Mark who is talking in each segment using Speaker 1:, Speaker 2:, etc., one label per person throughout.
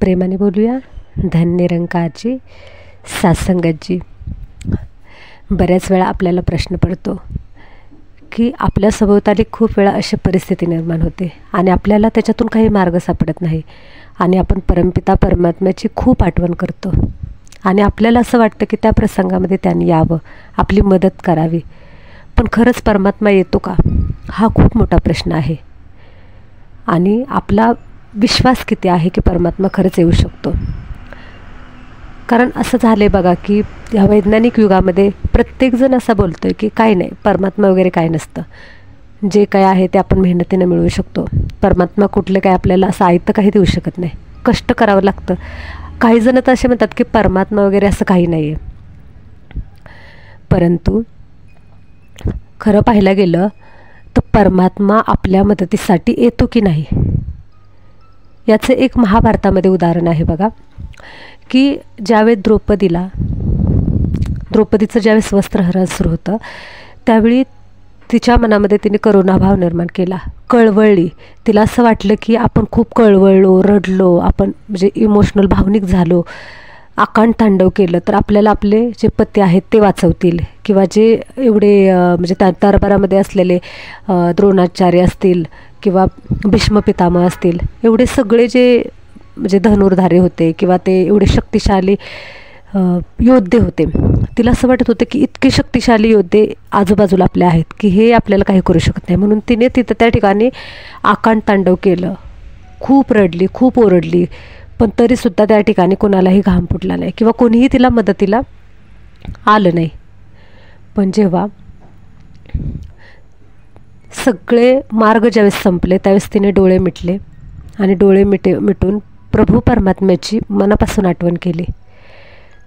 Speaker 1: प्रेमाने बोलूया. धन्य निरंकारची सत्संगतजी. बऱ्याच वेळा आपल्याला प्रश्न पडतो की आपल्या सभोवताली खूप वेळा अशी परिस्थिती निर्माण होते आणि आपल्याला त्याच्यातून काही मार्ग सापडत नाही आणि आपण परमपिता परमात्म्याची खूप आठवण करतो आणि आपल्याला असं वाटतं की त्या प्रसंगामध्ये त्यांनी यावं, आपली मदत करावी. पण खरंच परमात्मा येतो का, हा खूप मोठा प्रश्न आहे. आणि आपला विश्वास किती आहे की परमात्मा खरंच येऊ शकतो. कारण असं झालं आहे बघा की या वैज्ञानिक युगामध्ये प्रत्येकजण असं बोलतो आहे की काय नाही, परमात्मा वगैरे काय नसतं, जे काय आहे ते आपण मेहनतीनं मिळवू शकतो. परमात्मा कुठले काय आपल्याला असं आयतं काही देऊ शकत नाही, कष्ट करावं लागतं. काही जण तर असे म्हणतात की परमात्मा वगैरे असं काही नाही आहे. परंतु खरं पाहायला गेलं तर परमात्मा आपल्या मदतीसाठी येतो की नाही, याचं एक महाभारतामध्ये उदाहरण आहे बघा. की ज्यावेळेस द्रौपदीचं ज्यावेळेस वस्त्रहरण सुरू होतं त्यावेळी तिच्या मनामध्ये तिने करुणाभाव निर्माण केला, कळवळली. तिला असं वाटलं की आपण खूप कळवळलो, रडलो, आपण म्हणजे इमोशनल भावनिक झालो, आकांड तांडव केलं तर आपल्याला आपले जे पती आहेत ते वाचवतील किंवा जे एवढे म्हणजे त्या दरबारामध्ये असलेले द्रोणाचार्य असतील किंवा भीष्म पितामह असतील, एवढे सगळे जे म्हणजे धनुर्धारी होते किंवा ते एवढे शक्तिशाली योद्धे होते. तिला असं वाटत होतं की इतके शक्तिशाली योद्धे आजूबाजूला आपले आहेत की हे आपल्याला काही करू शकत नाही. म्हणून तिने तिथं त्या ठिकाणी आकांड तांडव केलं, खूप रडली, खूप ओरडली. पण तरीसुद्धा त्या ठिकाणी कोणालाही घाम फुटला नाही किंवा कोणीही तिला मदतीला आलं नाही. पण जेव्हा सगळे मार्ग ज्यावेळेस संपले त्यावेळेस तिने डोळे मिटले आणि डोळे मिटून प्रभू परमात्म्याची मनापासून आठवण केली.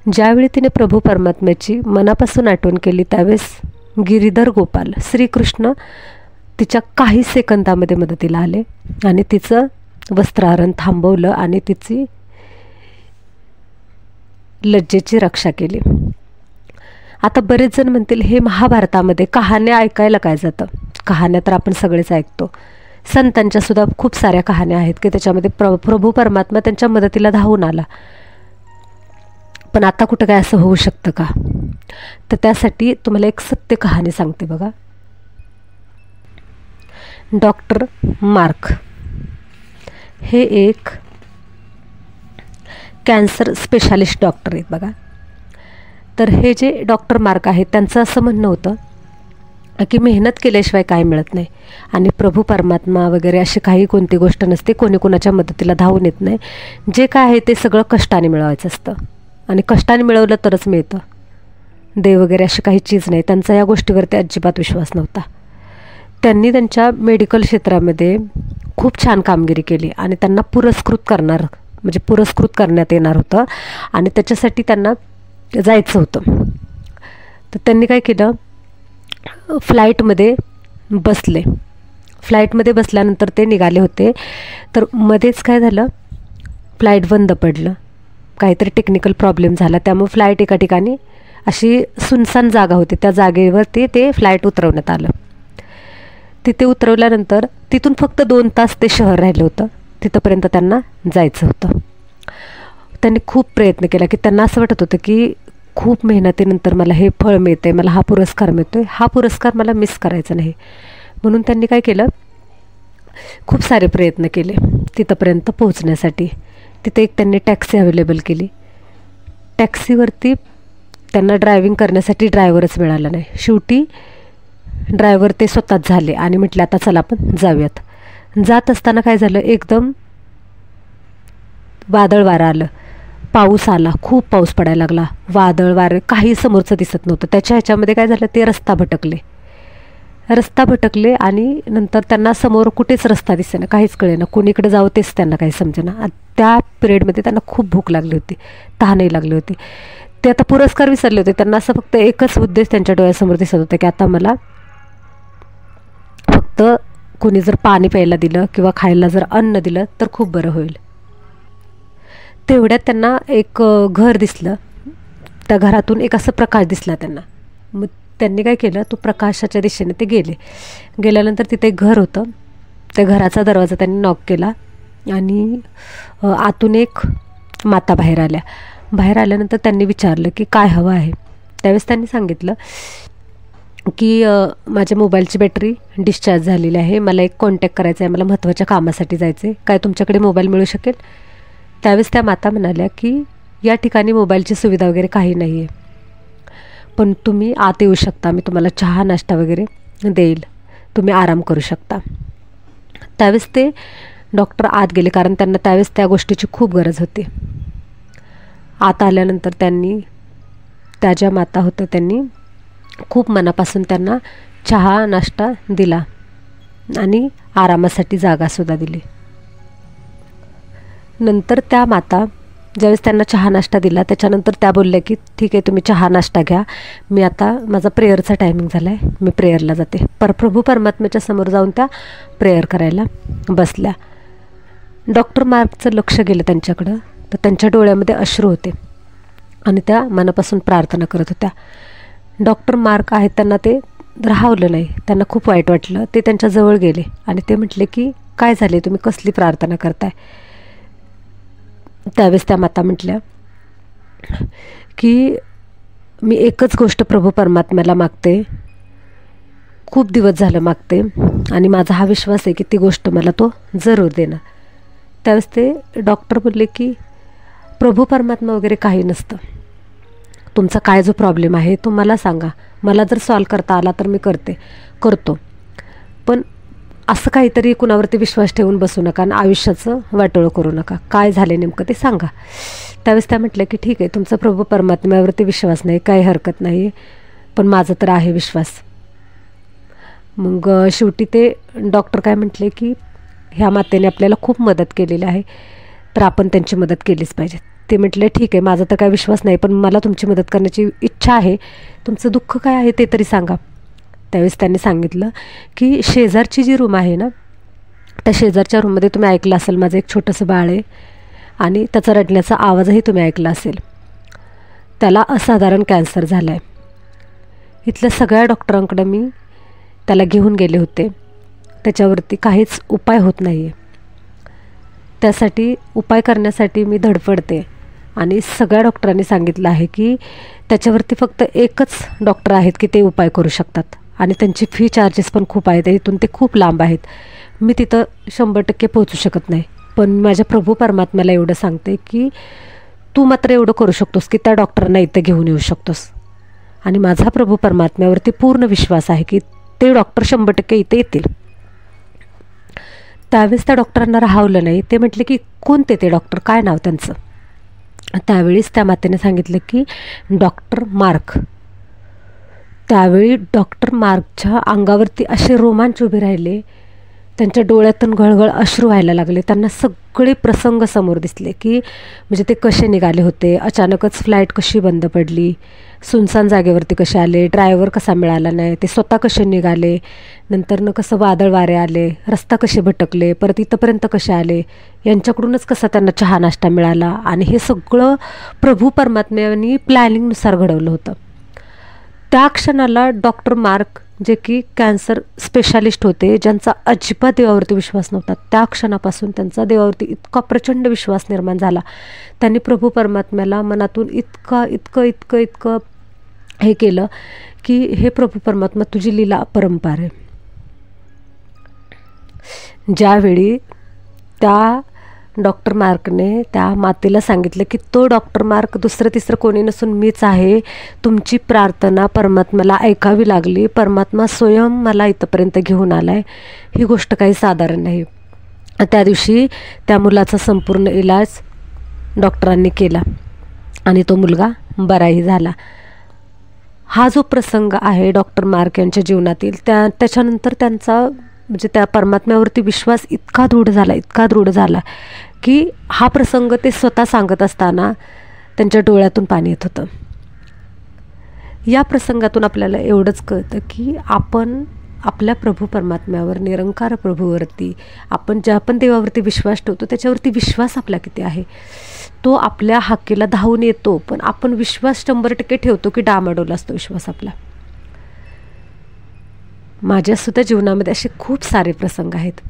Speaker 1: ज्यावेळी तिने प्रभू परमात्म्याची मनापासून आठवण केली त्यावेळेस गिरीधर गोपाल श्रीकृष्ण तिच्या काही सेकंदामध्ये मदतीला आले आणि तिचं वस्त्रहरण थांबवलं आणि तिची लज्जेची रक्षा केली. आता बरेच जण म्हणतील हे महाभारतामध्ये कहाण्या ऐकायला काय जातं, कहाण्या तर आपण सगळेच ऐकतो. संतांच्या सुद्धा खूप साऱ्या कहाण्या आहेत की त्याच्यामध्ये प्रभू परमात्मा त्यांच्या मदतीला धावून आला. पण आता कुठं काय असं होऊ शकतं का, तर त्यासाठी तुम्हाला एक सत्य कहाणी सांगते बघा. डॉक्टर मार्क हे एक कॅन्सर स्पेशालिस्ट डॉक्टर आहेत बघा. तर हे जे डॉक्टर मार्क आहेत त्यांचं असं म्हणणं होतं की मेहनत केल्याशिवाय काय मिळत नाही आणि प्रभू परमात्मा वगैरे अशी काही कोणती गोष्ट नसते, कोणी कोणाच्या मदतीला धावून येत नाही. जे काय आहे ते सगळं कष्टाने मिळवायचं असतं आणि कष्टाने मिळवलं तरच मिळतं. देव वगैरे अशी काही चीज नाही. त्यांचा या गोष्टीवरती अजिबात विश्वास नव्हता. त्यांनी त्यांच्या मेडिकल क्षेत्रामध्ये खूप छान कामगिरी केली आणि त्यांना पुरस्कृत करण्यात येणार होतं आणि त्याच्यासाठी त्यांना जायचं होतं. तर त्यांनी काय केलं, फ्लाईटमध्ये बसल्यानंतर ते निघाले होते. तर मध्येच काय झालं, फ्लाईट बंद पडलं, काहीतरी टेक्निकल प्रॉब्लेम झाला. त्यामुळे फ्लाईट एका ठिकाणी अशी सुनसान जागा होती, त्या जागेवरती ते फ्लाईट उतरवण्यात आलं. तिथे उतरवल्यानंतर तिथून फक्त 2 तास ते शहर राहिलं होतं, तिथंपर्यंत त्यांना जायचं होतं. त्यांनी खूप प्रयत्न केला की त्यांना असं वाटत होतं की खूप मेहनतीनंतर मला हे फळ मिळतं आहे, मला हा पुरस्कार मिळतो आहे, हा पुरस्कार मला मिस करायचा नाही. म्हणून त्यांनी काय केलं, खूप सारे प्रयत्न केले तिथंपर्यंत पोहोचण्यासाठी. तिथे एक त्यांनी टॅक्सी अवेलेबल केली. टॅक्सीवरती त्यांना ड्रायव्हिंग करण्यासाठी ड्रायव्हरच मिळाला नाही. शेवटी ड्रायव्हर ते स्वतःच झाले आणि म्हटले आता चला आपण जाऊयात. जात असताना काय झालं, एकदम वादळ वारा आलं, पाऊस आला, खूप पाऊस पडायला लागला, वादळ वारे काही समोरचं दिसत नव्हतं. त्याच्या ह्याच्यामध्ये काय झालं, ते रस्ता भटकले आणि नंतर त्यांना समोर कुठेच रस्ता दिसेना, काहीच कळेना, कोणीकडे जावं तेच त्यांना काही समजेना. त्या पिरियडमध्ये त्यांना खूप भूक लागली होती, तहानही लागली होती. ते आता पुरस्कार विसरले होते. त्यांना असं फक्त एकच उद्देश त्यांच्या डोळ्यासमोर दिसत होता की आता मला फक्त कोणी जर पाणी प्यायला दिलं किंवा खायला जर अन्न दिलं तर खूप बरं होईल. तेवढ्यात त्यांना एक घर दिसलं. त्या घरातून एक असं प्रकाश दिसला त्यांना. मग त्यांनी काय केलं, तो प्रकाशाच्या दिशेने ते गेल्यानंतर तिथे एक घर होतं. त्या घराचा दरवाजा त्यांनी नॉक केला आणि आतून एक माता बाहेर आल्या. बाहेर आल्यानंतर त्यांनी विचारलं की काय हवं आहे. त्यावेळेस त्यांनी सांगितलं की माझ्या मोबाईलची बॅटरी डिस्चार्ज झालेली आहे, मला एक कॉन्टॅक्ट करायचा आहे, मला महत्त्वाच्या कामासाठी जायचं आहे, काय तुमच्याकडे मोबाईल मिळू शकेल. त्यावेळेस त्या माता म्हणाल्या की या ठिकाणी मोबाईलची सुविधा वगैरे काही नाही आहे, पण तुम्ही आत येऊ शकता, मी तुम्हाला चहा नाश्ता वगैरे देईल, तुम्ही आराम करू शकता. त्यावेळेस ते डॉक्टर आत गेले, कारण त्यांना त्यावेळेस त्या गोष्टीची खूप गरज होती. आत आल्यानंतर त्यांनी त्या ज्या माता होत्या त्यांनी खूप मनापासून त्यांना चहा नाश्ता दिला आणि आरामासाठी जागासुद्धा दिली. नंतर त्या माता ज्यावेळेस त्यांना चहा नाश्ता दिला त्याच्यानंतर त्या बोलल्या की ठीक आहे, तुम्ही चहा नाश्ता घ्या, मी आता माझा प्रेयरचा टायमिंग झाला आहे, मी प्रेयरला जाते. प्रभू परमात्म्याच्या समोर जाऊन त्या प्रेयर करायला बसल्या. डॉक्टर मार्कचं लक्ष गेलं त्यांच्याकडं, तर त्यांच्या डोळ्यामध्ये अश्रू होते आणि त्या मनापासून प्रार्थना करत होत्या. डॉक्टर मार्क आहेत त्यांना ते राहवलं नाही, त्यांना खूप वाईट वाटलं. ते त्यांच्याजवळ गेले आणि ते म्हटले की काय झाले, तुम्ही कसली प्रार्थना करताय. त्यावेळेस त्या माता म्हटल्या की मी एकच गोष्ट प्रभू परमात्म्याला मागते, खूप दिवस झालं मागते आणि माझा हा विश्वास आहे की ती गोष्ट मला तो जरूर देणार. त्यावेळेस ते डॉक्टर बोलले की प्रभू परमात्मा वगैरे काही नसतं, तुमचा काय जो प्रॉब्लेम आहे तो मला सांगा, मला जर सॉल्व करता आला तर मी करतो, पण असं काहीतरी कुणावरती विश्वास ठेवून बसू नका आणि आयुष्याचं वाटोळं करू नका, काय झाले नेमकं ते सांगा. त्यावेळेस त्या म्हटल्या की ठीक आहे, तुमचा प्रभू परमात्म्यावरती विश्वास नाही, काही हरकत नाही, पण माझा तर आहे विश्वास. मग शेवटी ते डॉक्टर काय म्हटले की ह्या मातेने आपल्याला खूप मदत केलेली आहे, तर आपण त्यांची मदत केलीच पाहिजे. ते म्हटले ठीक आहे, माझा तर काय विश्वास नाही, पण मला तुमची मदत करण्याची इच्छा आहे, तुमचं दुःख काय आहे ते तरी सांगा. त्यावेळेस त्यांनी सांगितलं की शेजारची जी रूम आहे ना, त्या शेजारच्या रूममध्ये तुम्ही ऐकलं असेल माझं एक छोटंसं बाळ आहे आणि त्याचा रडण्याचा आवाजही तुम्ही ऐकला असेल, त्याला असाधारण कॅन्सर झाला आहे. इथल्या सगळ्या डॉक्टरांकडे मी त्याला घेऊन गेले होते, त्याच्यावरती काहीच उपाय होत नाही आहे. त्यासाठी उपाय करण्यासाठी मी धडपडते आणि सगळ्या डॉक्टरांनी सांगितलं आहे की त्याच्यावरती फक्त एकच डॉक्टर आहेत की ते उपाय करू शकतात आणि त्यांची फी चार्जेस पण खूप आहेत, इथून ते खूप लांब आहेत, मी तिथं 100% पोहोचू शकत नाही. पण माझ्या प्रभू परमात्म्याला एवढं सांगते की तू मात्र एवढं करू शकतोस की त्या डॉक्टरांना इथं घेऊन येऊ शकतोस, आणि माझा प्रभू परमात्म्यावरती पूर्ण विश्वास आहे की ते डॉक्टर 100% इथे येतील. त्यावेळेस त्या डॉक्टरांना राहवलं नाही, ते म्हटले की कोणते ते डॉक्टर, काय नाव त्यांचं. त्यावेळेस त्या मातेने सांगितलं की डॉक्टर मार्क. त्यावेळी डॉक्टर मार्कच्या अंगावरती असे रोमांच उभे राहिले, त्यांच्या डोळ्यातून घळघळ अश्रू व्हायला लागले. त्यांना सगळे प्रसंग समोर दिसले की म्हणजे ते कसे निघाले होते, अचानकच फ्लाईट कशी बंद पडली, सुनसान जागेवरती कसे आले, ड्रायव्हर कसा मिळाला नाही, ते स्वतः कसे निघाले, नंतरनं कसं वादळ वारे आले, रस्ता कसे भटकले, परत इथंपर्यंत कसे आले, यांच्याकडूनच कसा त्यांना चहा नाश्ता मिळाला. आणि हे सगळं प्रभू परमात्म्याने प्लॅनिंगनुसार घडवलं होतं. त्या क्षणाला डॉक्टर मार्क जे की कॅन्सर स्पेशालिस्ट होते, ज्यांचा अजिबात देवावरती विश्वास नव्हता, त्या क्षणापासून त्यांचा देवावरती इतका प्रचंड विश्वास निर्माण झाला. त्यांनी प्रभू परमात्म्याला मनातून इतकं हे केलं की हे प्रभू परमात्मा तुझी लीला अपरंपार आहे. ज्यावेळी त्या डॉक्टर मार्कने त्या मातेला सांगितलं की तो डॉक्टर मार्क दुसरं तिसरं कोणी नसून मीच आहे, तुमची प्रार्थना परमात्म्याला ऐकावी लागली, परमात्मा स्वयं मला इथंपर्यंत घेऊन आला आहे, ही गोष्ट काही साधारण नाही. त्या दिवशी त्या मुलाचा संपूर्ण इलाज डॉक्टरांनी केला आणि तो मुलगा बराही झाला. हा जो प्रसंग आहे डॉक्टर मार्क यांच्या जीवनातील, त्याच्यानंतर त्यांचा म्हणजे त्या परमात्म्यावरती विश्वास इतका दृढ झाला की हा प्रसंग ते स्वतः सांगत असताना त्यांच्या डोळ्यातून पाणी येत होतं. या प्रसंगातून आपल्याला एवढंच कळतं की आपण आपल्या प्रभू परमात्म्यावर, निरंकार प्रभूवरती, आपण ज्या पण देवावरती विश्वास ठेवतो त्याच्यावरती विश्वास आपला किती आहे. तो आपल्या हाकेला धावून येतो, पण आपण विश्वास 100% ठेवतो की डामाडोल असतो विश्वास आपला. माझ्यासुद्धा जीवनामध्ये असे खूप सारे प्रसंग आहेत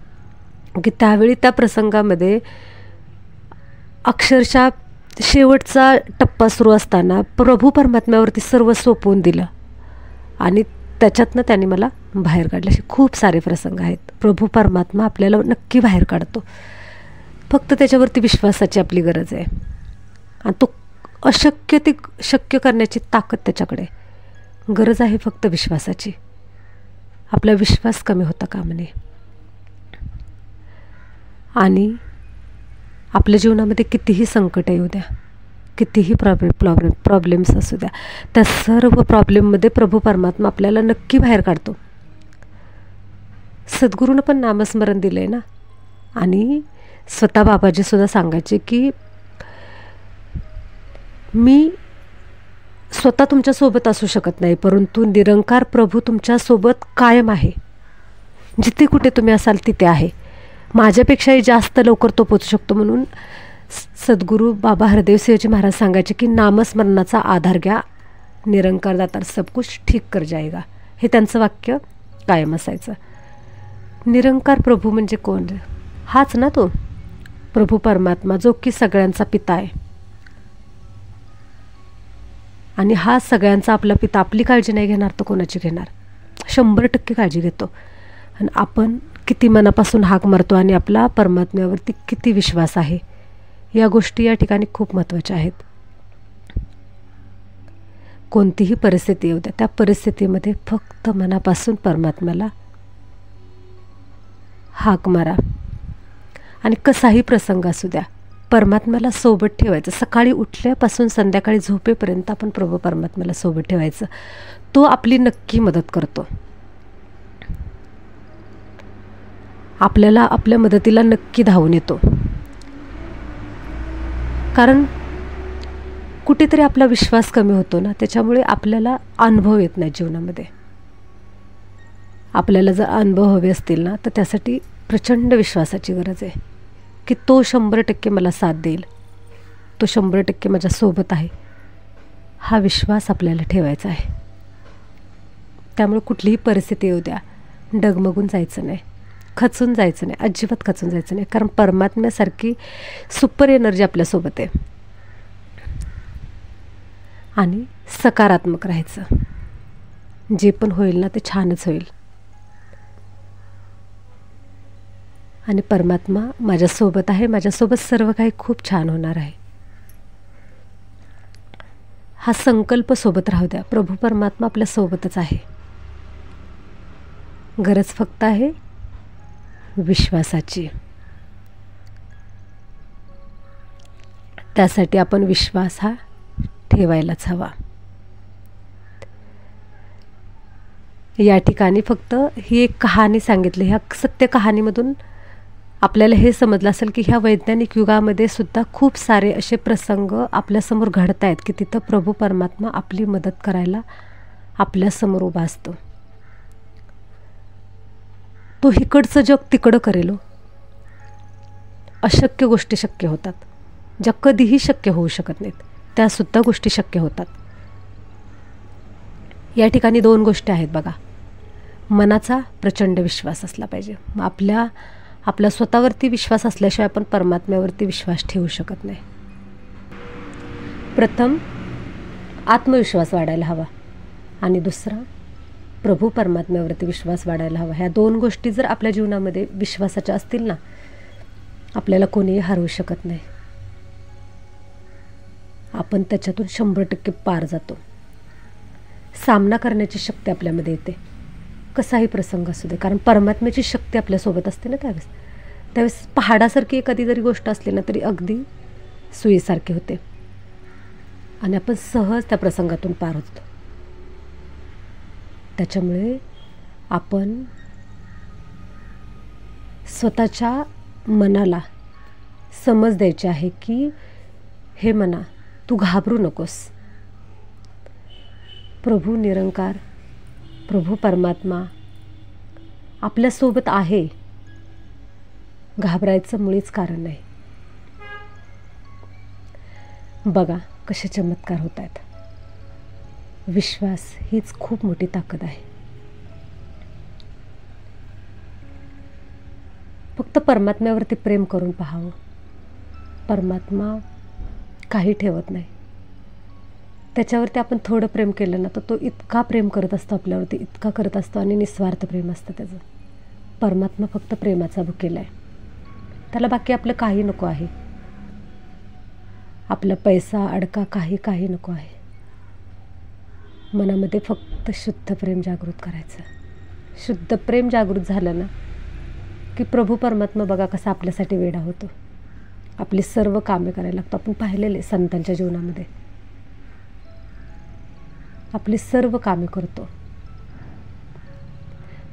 Speaker 1: की त्यावेळी त्या प्रसंगामध्ये अक्षरशः शेवटचा टप्पा सुरू असताना प्रभू परमात्म्यावरती सर्व सोपवून दिलं आणि त्याच्यातनं त्यांनी मला बाहेर काढलं. असे खूप सारे प्रसंग आहेत. प्रभू परमात्मा आपल्याला नक्की बाहेर काढतो. फक्त त्याच्यावरती विश्वासाची आपली गरज आहे आणि तो अशक्य ते शक्य करण्याची ताकद त्याच्याकडे. गरज आहे फक्त विश्वासाची. आपला विश्वास कमी होता कामा नये. आणि आपल्या जीवनामध्ये कितीही संकट येऊ द्या, कितीही प्रॉब्लेम्स असू द्या, त्या सर्व प्रॉब्लेममध्ये प्रभू परमात्मा आपल्याला नक्की बाहेर काढतो. सद्गुरूनं पण नामस्मरण दिलं आहे ना. आणि स्वतः बाबाजीसुद्धा सांगायचे की मी स्वतः तुमच्यासोबत असू शकत नाही, परंतु निरंकार प्रभू तुमच्यासोबत कायम आहे. जिथे कुठे तुम्ही असाल तिथे आहे. माझ्यापेक्षाही जास्त लवकर तो पोचू शकतो. म्हणून सद्गुरू बाबा हरदेवसिंहजी महाराज सांगायचे की नामस्मरणाचा आधार घ्या, निरंकार दातार सब कुछ ठीक कर जाएगा. हे त्यांचं वाक्य कायम असायचं. निरंकार प्रभू म्हणजे कोण? हाच ना तो प्रभू परमात्मा, जो की सगळ्यांचा पिता आहे. आणि हा सगळ्यांचा आपला पिता आपली काळजी नाही घेणार तर कोणाची घेणार? 100% काळजी घेतो. आणि आपण किती मनापासून हाक मारतो आणि आपला परमात्म्यावरती किती विश्वास आहे, या गोष्टी या ठिकाणी खूप महत्त्वाच्या आहेत. कोणतीही परिस्थिती येऊ द्या, त्या परिस्थितीमध्ये फक्त मनापासून परमात्म्याला हाक मारा. आणि कसाही प्रसंग असू द्या, परमात्म्याला सोबत ठेवायचं. सकाळी उठल्यापासून संध्याकाळी झोपेपर्यंत आपण प्रभू परमात्म्याला सोबत ठेवायचं. तो आपली नक्की मदत करतो. आपल्याला आपल्या मदतीला नक्की धावून येतो. कारण कुठेतरी आपला विश्वास कमी होतो ना, त्याच्यामुळे आपल्याला अनुभव येत नाही जीवनामध्ये. आपल्याला जर अनुभव हवे असतील ना, तर त्यासाठी प्रचंड विश्वासाची गरज आहे की तो 100% मला साथ देईल, तो 100% माझ्यासोबत आहे. हा विश्वास आपल्याला ठेवायचा आहे. त्यामुळे कुठलीही परिस्थिती येऊ द्या, डगमगून जायचं नाही, खचून जायचं नाही, अजिबात खचून जायचं नाही. कारण परमात्म्यासारखी सुपर एनर्जी आपल्यासोबत आहे. आणि सकारात्मक राहायचं. जे पण होईल ना ते छानच होईल. आणि परमात्मा माझ्यासोबत आहे, माझ्यासोबत सर्व काही खूप छान होणार आहे. हा संकल्प सोबत राहू द्या. प्रभू परमात्मा आपल्यासोबतच आहे. गरज फक्त आहे विश्वासाची. त्यासाठी आपण विश्वास हा ठेवायलाच हवा. या ठिकाणी फक्त ही एक कहाणी सांगितली. ह्या सत्य कहाणीमधून आपल्याला हे समजलं असेल की ह्या वैज्ञानिक युगामध्ये सुद्धा खूप सारे असे प्रसंग आपल्यासमोर घडत आहेत की तिथं प्रभू परमात्मा आपली मदत करायला आपल्यासमोर उभा असतो. तो इकडचं जग तिकडं करेल. अशक्य गोष्टी शक्य होतात. ज्या कधीही शक्य होऊ शकत नाहीत, त्यासुद्धा गोष्टी शक्य होतात. या ठिकाणी 2 गोष्टी आहेत बघा. मनाचा प्रचंड विश्वास असला पाहिजे. आपल्या स्वतःवरती विश्वास असल्याशिवाय आपण परमात्म्यावरती विश्वास ठेवू शकत नाही. प्रथम आत्मविश्वास वाढायला हवा आणि दुसरा प्रभू परमात्म्यावरती विश्वास वाढायला हवा. ह्या 2 गोष्टी जर आपल्या जीवनामध्ये विश्वासाच्या असतील ना, आपल्याला कोणीही हरवू शकत नाही. आपण त्याच्यातून 100% पार जातो. सामना करण्याची शक्ती आपल्यामध्ये येते, कसाही प्रसंग असू दे. कारण परमात्म्याची शक्ती आपल्यासोबत असते ना. त्यावेळेस पहाडासारखी एखादी जरी गोष्ट असली ना तरी अगदी सुईसारखी होते आणि आपण सहज त्या प्रसंगातून पार होतो. त्याच्यामुळे आपण स्वतःच्या मनाला समज द्यायची आहे की हे मना, तू घाबरू नकोस. प्रभू निरंकार, प्रभू परमात्मा आपल्यासोबत आहे. घाबरायचं मुळीच कारण नाही. बघा कसे चमत्कार होत आहेत. विश्वास हीच खूप मोठी ताकद आहे. फक्त परमात्म्यावरती प्रेम करून पाहावं. परमात्मा काही ठेवत नाही. त्याच्यावरती आपण थोडं प्रेम केलं ना तर तो इतका प्रेम करत असतो आपल्यावरती, इतका करत असतो आणि निस्वार्थ प्रेम असतं त्याचं. परमात्मा फक्त प्रेमाचा भुकेला आहे. त्याला बाकी आपलं काही नको आहे. आपला पैसा अडका काही नको आहे. मनामध्ये फक्त शुद्ध प्रेम जागृत करायचं. शुद्ध प्रेम जागृत झालं ना की प्रभू परमात्मा बघा कसा आपल्यासाठी वेडा होतो. आपली सर्व कामे करायला लागतो. आपण पाहिलेले संतांच्या जीवनामध्ये आपली सर्व कामे करतो.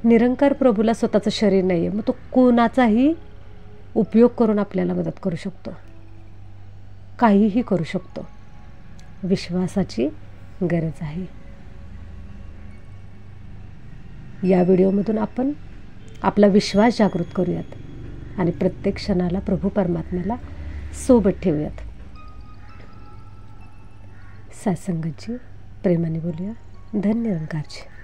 Speaker 1: निरंकार प्रभूला स्वतःचं शरीर नाही आहे, मग तो कोणाचाही उपयोग करून आपल्याला मदत करू शकतो. काहीही करू शकतो. विश्वासाची गरज आहे. या व्हिडिओमधून आपण आपला विश्वास जागृत करूयात आणि प्रत्येक क्षणाला प्रभू परमात्म्याला सोबत ठेवूयात. सत्संगाची प्रेमाने बोलूया. धन्य निरंकारजी.